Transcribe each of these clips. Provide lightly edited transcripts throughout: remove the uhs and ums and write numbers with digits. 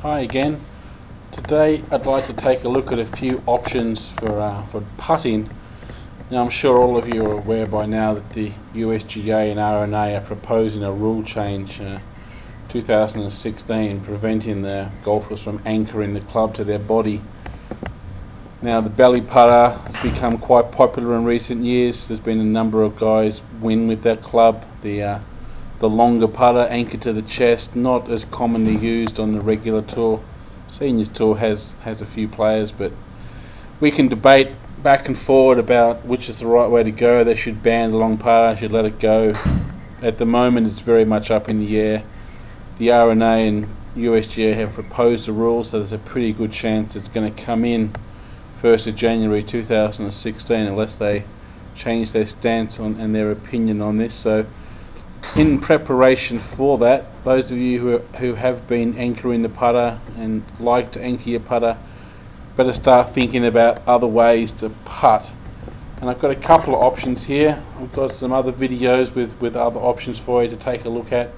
Hi again. Today I'd like to take a look at a few options for putting. Now I'm sure all of you are aware by now that the USGA and RNA are proposing a rule change 2016 preventing the golfers from anchoring the club to their body. Now the belly putter has become quite popular in recent years. There's been a number of guys win with that club. The longer putter anchored to the chest, not as commonly used on the regular tour. Seniors tour has a few players, but we can debate back and forward about which is the right way to go. They should ban the long putter, should let it go. At the moment it's very much up in the air. The RNA and USGA have proposed a rule, so there's a pretty good chance it's going to come in 1st of January 2016 unless they change their stance on and their opinion on this. So in preparation for that, those of you who have been anchoring the putter and like to anchor your putter, better start thinking about other ways to putt. And I've got a couple of options here. I've got some other videos with other options for you to take a look at.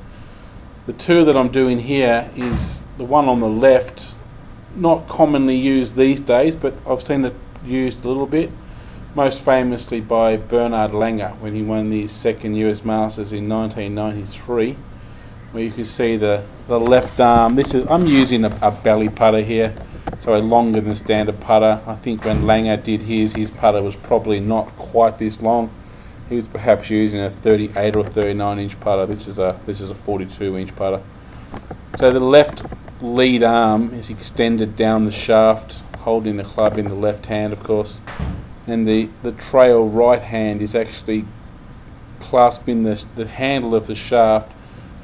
The two that I'm doing here is the one on the left, not commonly used these days, but I've seen it used a little bit. Most famously by Bernhard Langer when he won the second US Masters in 1993, where you can see the left arm. I'm using a belly putter here, so a longer than standard putter. I think when Langer did his putter was probably not quite this long. He was perhaps using a 38 or 39 inch putter. This is a 42 inch putter. So the left lead arm is extended down the shaft, holding the club in the left hand, of course. And the trail right hand is actually clasping the handle of the shaft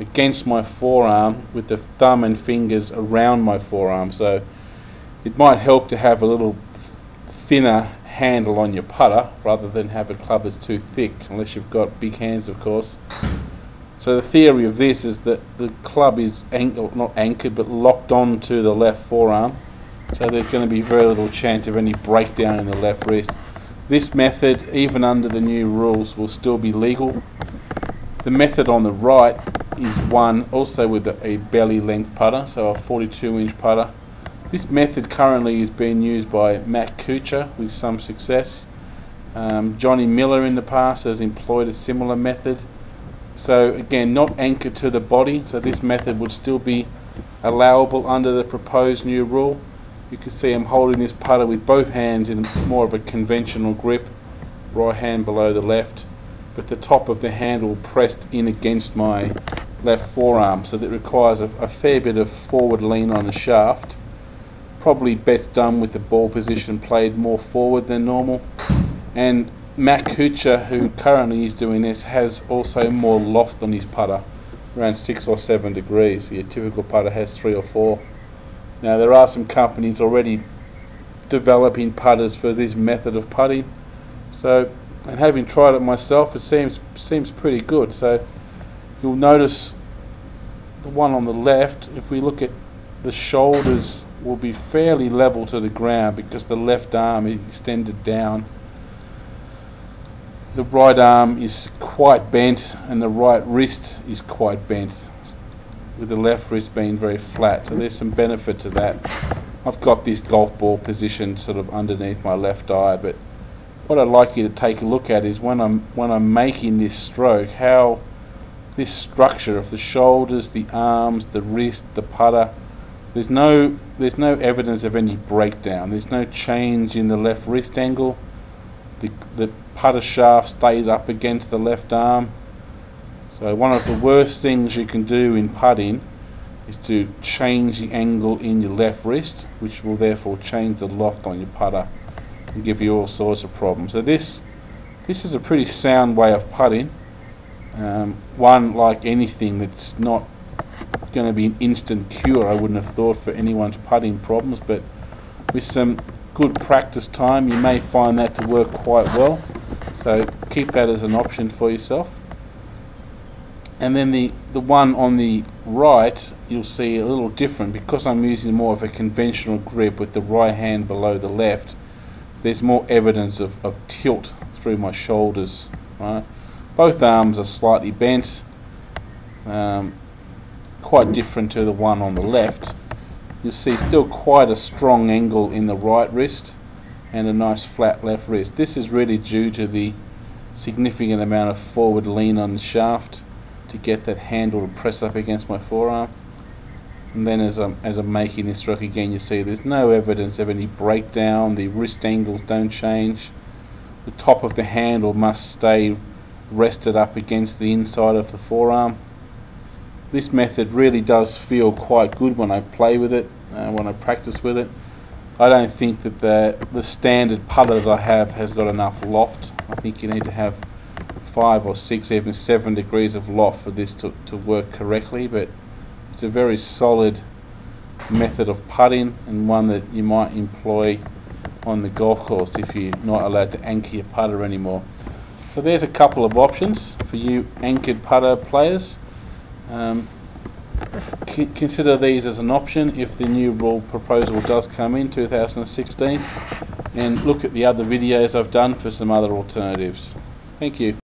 against my forearm with the thumb and fingers around my forearm. So it might help to have a little thinner handle on your putter rather than have a club that's too thick, unless you've got big hands, of course. So the theory of this is that the club is not anchored but locked onto the left forearm, so there's going to be very little chance of any breakdown in the left wrist. This method, even under the new rules, will still be legal. The method on the right is one also with a belly length putter, so a 42 inch putter. This method currently is being used by Matt Kuchar with some success. Johnny Miller in the past has employed a similar method. So again, not anchored to the body, so this method would still be allowable under the proposed new rule. You can see I'm holding this putter with both hands in more of a conventional grip, right hand below the left, but the top of the handle pressed in against my left forearm, so that requires a fair bit of forward lean on the shaft. Probably best done with the ball position played more forward than normal. And Matt Kuchar, who currently is doing this, has also more loft on his putter, around 6 or 7 degrees. Your typical putter has 3 or 4. Now there are some companies already developing putters for this method of putting. So, and having tried it myself, it seems pretty good. So you'll notice the one on the left, if we look at the shoulders, will be fairly level to the ground because the left arm is extended down. The right arm is quite bent and the right wrist is quite bent, with the left wrist being very flat, so there's some benefit to that. I've got this golf ball positioned sort of underneath my left eye, but what I'd like you to take a look at is when I'm making this stroke, how this structure of the shoulders, the arms, the wrist, the putter, there's no evidence of any breakdown. There's no change in the left wrist angle. The putter shaft stays up against the left arm. So one of the worst things you can do in putting is to change the angle in your left wrist, which will therefore change the loft on your putter and give you all sorts of problems. So this is a pretty sound way of putting. One, like anything, that's not going to be an instant cure, I wouldn't have thought, for anyone's putting problems, but with some good practice time you may find that to work quite well. So keep that as an option for yourself. And then the one on the right, you'll see a little different because I'm using more of a conventional grip with the right hand below the left. There's more evidence of tilt through my shoulders. Right? Both arms are slightly bent, quite different to the one on the left. you'll see still quite a strong angle in the right wrist and a nice flat left wrist. This is really due to the significant amount of forward lean on the shaft to get that handle to press up against my forearm. And then as I'm making this stroke again, you see there's no evidence of any breakdown. The wrist angles don't change. The top of the handle must stay rested up against the inside of the forearm. This method really does feel quite good when I play with it, when I practice with it. I don't think that the standard putter that I have has got enough loft. I think you need to have 5 or 6, even 7 degrees of loft for this to work correctly, but it's a very solid method of putting and one that you might employ on the golf course if you're not allowed to anchor your putter anymore. So there's a couple of options for you anchored putter players. Consider these as an option if the new rule proposal does come in 2016, and look at the other videos I've done for some other alternatives. Thank you.